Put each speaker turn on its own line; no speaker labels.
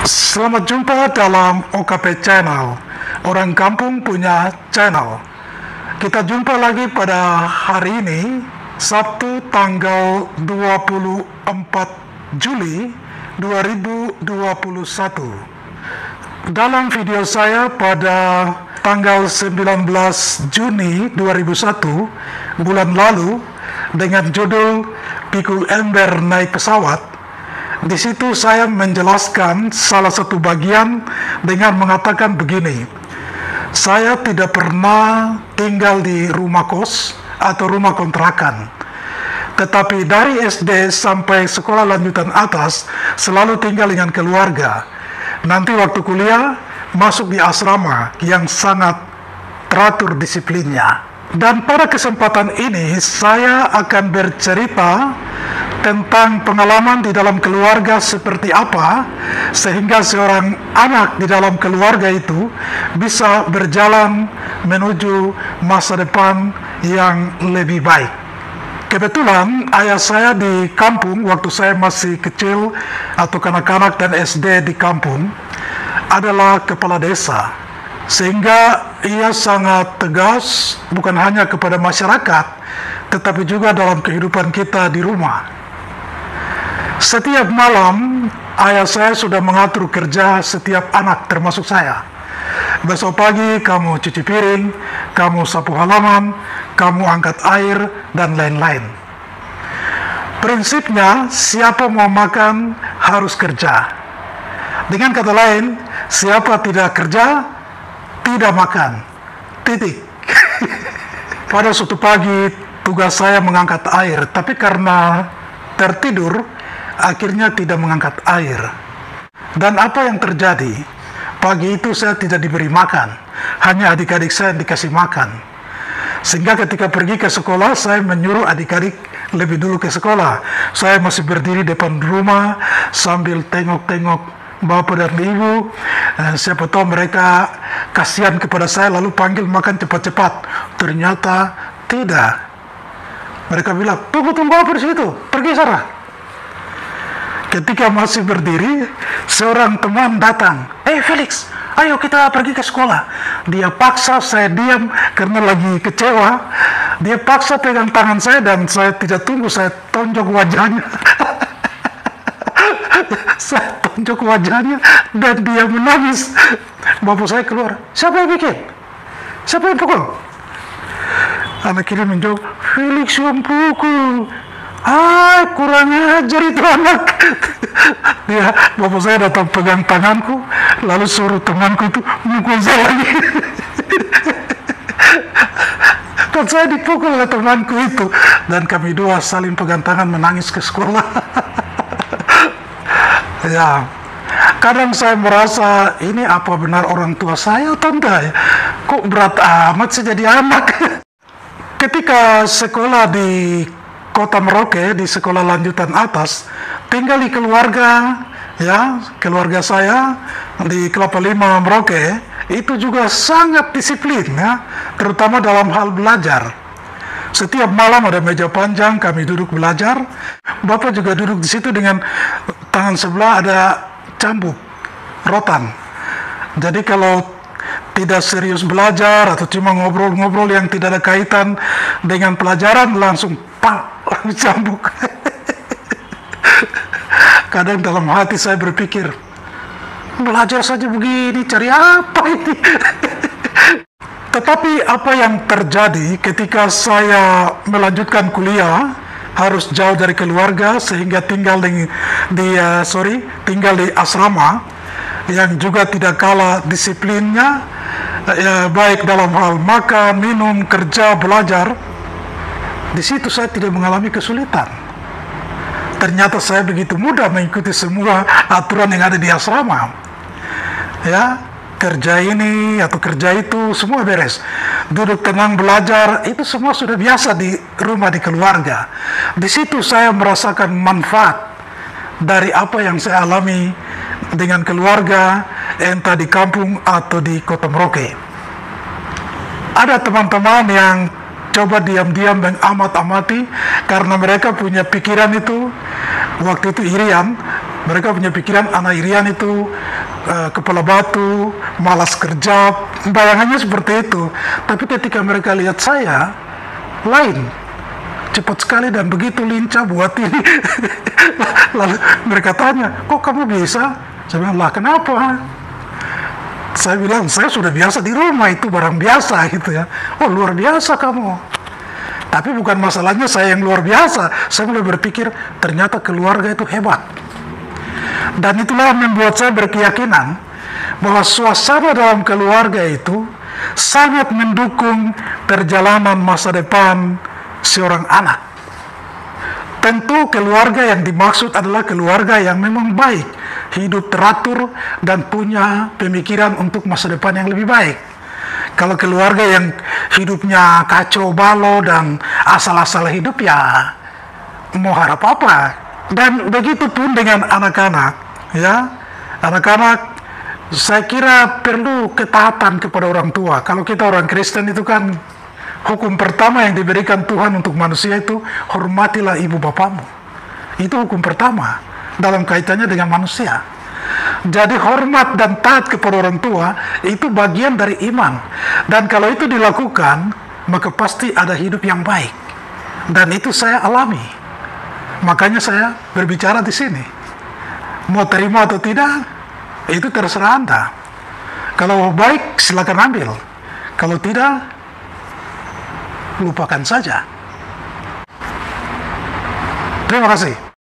Selamat jumpa dalam OKP Channel. Orang kampung punya channel. Kita jumpa lagi pada hari ini, Sabtu tanggal 24 Juli 2021. Dalam video saya pada tanggal 19 Juni 2001 bulan lalu dengan judul Pikul Ember Naik Pesawat, di situ saya menjelaskan salah satu bagian dengan mengatakan begini: saya tidak pernah tinggal di rumah kos atau rumah kontrakan, tetapi dari SD sampai sekolah lanjutan atas selalu tinggal dengan keluarga. Nanti waktu kuliah masuk di asrama yang sangat teratur disiplinnya. Dan pada kesempatan ini saya akan bercerita tentang pengalaman di dalam keluarga seperti apa sehingga seorang anak di dalam keluarga itu bisa berjalan menuju masa depan yang lebih baik. Kebetulan ayah saya di kampung waktu saya masih kecil atau kanak-kanak dan SD di kampung adalah kepala desa, sehingga ia sangat tegas bukan hanya kepada masyarakat tetapi juga dalam kehidupan kita di rumah. Setiap malam ayah saya sudah mengatur kerja setiap anak termasuk saya. Besok pagi kamu cuci piring, kamu sapu halaman, kamu angkat air, dan lain-lain. Prinsipnya siapa mau makan harus kerja. Dengan kata lain, siapa tidak kerja tidak makan. Titik. Pada suatu pagi tugas saya mengangkat air, tapi karena tertidur akhirnya tidak mengangkat air. Dan apa yang terjadi? Pagi itu saya tidak diberi makan, hanya adik-adik saya yang dikasih makan. Sehingga ketika pergi ke sekolah, saya menyuruh adik-adik lebih dulu ke sekolah. Saya masih berdiri depan rumah sambil tengok-tengok bapak dan ibu. Siapa tahu mereka kasihan kepada saya lalu panggil makan cepat-cepat. Ternyata tidak. Mereka bilang, tunggu apa di situ, pergi sana. Ketika masih berdiri, seorang teman datang. Felix, ayo kita pergi ke sekolah. Dia paksa saya diam karena lagi kecewa. Dia paksa pegang tangan saya dan saya tidak tunggu, saya tonjok wajahnya. Saya tonjok wajahnya dan dia menangis. Bapak saya keluar, siapa yang bikin? Siapa yang pukul? Anak ini menjawab, Felix yang pukul. Kurang ajar itu anak. Bapak saya datang pegang tanganku, lalu suruh temanku itu mukul saya lagi. Dan saya dipukul oleh temanku itu, dan kami dua saling pegang tangan menangis ke sekolah. Ya, kadang saya merasa ini apa benar orang tua saya atau enggak ya? Kok berat amat sih jadi anak? Ketika sekolah di Kota Merauke, di sekolah lanjutan atas, tinggal di keluarga, ya, keluarga saya di Kelapa Lima Merauke, itu juga sangat disiplin, ya, terutama dalam hal belajar. Setiap malam ada meja panjang, kami duduk belajar. Bapak juga duduk di situ dengan tangan sebelah ada cambuk, rotan. Jadi kalau tidak serius belajar atau cuma ngobrol-ngobrol yang tidak ada kaitan dengan pelajaran, langsung cambuk. Kadang dalam hati saya berpikir, belajar saja begini, cari apa ini? Tetapi apa yang terjadi ketika saya melanjutkan kuliah, harus jauh dari keluarga sehingga tinggal tinggal di asrama yang juga tidak kalah disiplinnya, ya, baik dalam hal makan, minum, kerja, belajar. Di situ saya tidak mengalami kesulitan. Ternyata saya begitu mudah mengikuti semua aturan yang ada di asrama. Ya, kerja ini atau kerja itu semua beres. Duduk tenang belajar, itu semua sudah biasa di rumah, di keluarga. Di situ saya merasakan manfaat dari apa yang saya alami dengan keluarga, entah di kampung atau di Kota Merauke. Ada teman-teman yang coba diam-diam mengamat-amati karena mereka punya pikiran itu waktu itu irian. Mereka punya pikiran anak Irian itu kepala batu, malas kerja, bayangannya seperti itu. Tapi ketika mereka lihat saya, lain, cepat sekali dan begitu lincah buat ini. Lalu mereka tanya, kok kamu bisa? Saya bilang, lah kenapa? Saya bilang, saya sudah biasa di rumah, itu barang biasa gitu ya. Oh, luar biasa kamu. Tapi bukan masalahnya saya yang luar biasa. Saya mulai berpikir, ternyata keluarga itu hebat. Dan itulah yang membuat saya berkeyakinan bahwa suasana dalam keluarga itu sangat mendukung perjalanan masa depan seorang anak. Tentu keluarga yang dimaksud adalah keluarga yang memang baik, hidup teratur dan punya pemikiran untuk masa depan yang lebih baik. Kalau keluarga yang hidupnya kacau balau dan asal-asal hidup, ya mau harap apa? Dan begitu pun dengan anak-anak, ya. Anak-anak, saya kira perlu ketaatan kepada orang tua. Kalau kita orang Kristen itu kan, hukum pertama yang diberikan Tuhan untuk manusia itu, hormatilah ibu bapamu. Itu hukum pertama dalam kaitannya dengan manusia. Jadi hormat dan taat kepada orang tua itu bagian dari iman. Dan kalau itu dilakukan, maka pasti ada hidup yang baik. Dan itu saya alami. Makanya saya berbicara di sini. Mau terima atau tidak, itu terserah Anda. Kalau baik, silakan ambil. Kalau tidak, lupakan saja. Terima kasih.